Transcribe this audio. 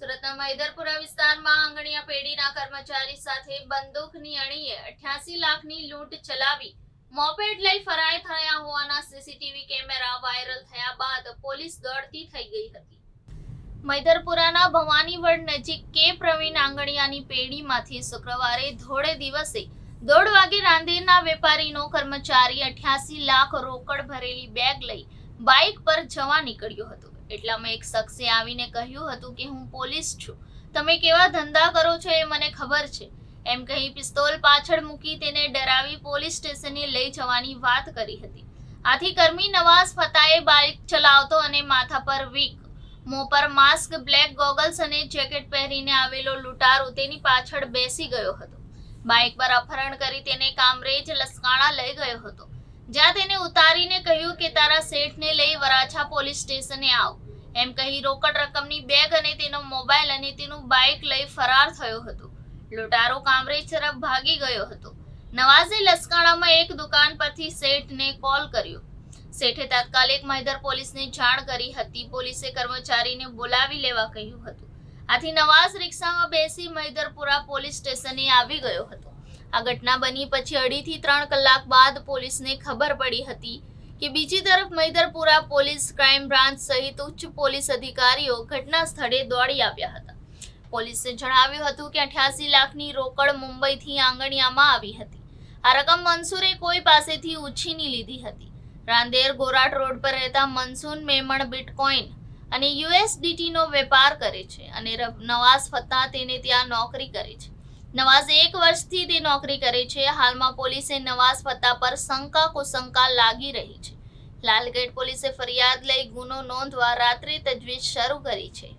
સુરતના મૈદરપુરા વિસ્તારમાં આંગણિયા પેઢીના કર્મચારી સાથે બંદૂકની અણીએ 88 લાખની લૂંટ ચલાવી મોપેડ લઈ ફરાર થયા હોવાના સીસીટીવી કેમેરા વાયરલ થયા બાદ પોલીસ દોડતી થઈ ગઈ હતી। મૈદરપુરાના ભવાનીવડ નજીક કે પ્રવીણ આંગણિયાની પેઢીમાંથી શુક્રવારે ધોળે દિવસે 1:30 વાગે રાંદેરના વેપારીનો કર્મચારી 88 લાખ રોકડ ભરેલી બેગ લઈ બાઇક પર જવા નીકળ્યો હતો। એટલામાં એક શખ્સે આવીને કહ્યું હતું કે હું પોલીસ છું, તમે કેવા ધંધા કરો છો એ મને ખબર છે એમ કહી પિસ્તોલ પાછળ મૂકી તેને ડરાવી પોલીસ સ્ટેશને લઈ જવાની વાત કરી હતી। આથી કર્મી નવાઝ ફતાએ બાઇક ચલાવતો અને માથા પર વિગ, મોં પર માસ્ક, બ્લેક ગોગલ્સ અને જેકેટ પહેરીને આવેલો લૂંટારો તેની પાછળ બેસી ગયો હતો। બાઇક પર અપહરણ કરી તેને કામરેજ લસકાણા લઈ ગયો હતો, જ્યાં તેને ઉતારીને કહ્યું કે તારા શેઠને લઈ વરાછા પોલીસ સ્ટેશને આવ એમ કહી રોકડ રકમની બેગ અને તેનો મોબાઈલ અને તેનું બાઇક લઈ ફરાર થયો હતો। લૂંટારો કામરેજ તરફ ભાગી ગયો હતો। નવાઝે લસકાણામાં એક દુકાન પરથી શેઠને કોલ કર્યો। શેઠે તાત્કાલિક મૈદર પોલીસને જાણ કરી હતી। પોલીસે કર્મચારીને બોલાવી લેવા કહ્યું હતું। આથી નવાઝ રિક્ષામાં બેસી મૈદરપુરા પોલીસ સ્ટેશને આવી ગયો હતો। આ ઘટના બની પછી 2.5 થી 3 કલાક બાદ પોલીસને ખબર પડી હતી કે બીજી તરફ મૈદરપુરા પોલીસ, ક્રાઇમ બ્રાન્ચ સહિત ઉચ્ચ પોલીસ અધિકારીઓ ઘટના સ્થળે દોડી આવ્યા હતા। પોલીસે જણાવ્યું હતું કે 88 લાખની રોકડ મુંબઈથી આંગણિયામાં આવી હતી। આ રકમ મનસુરે કોઈ પાસેથી ઉછીની લીધી હતી। રાંદેર ગોરાટ રોડ પર રહેતા મનસુન મેમણ બિટકોઇન અને USDT નો વેપાર કરે છે અને નવાઝ ફત્તા તેને ત્યાં નોકરી કરે છે। નવાઝ 1 વર્ષથી તે નોકરી કરે છે। હાલમાં પોલીસે નવાઝ ફત્તા પર શંકા કુશંકા લાગી રહી છે। લાલગેટ પોલીસે ફરિયાદ લઈ ગુનો નોંધવા રાત્રે તજવીજ શરૂ કરી છે।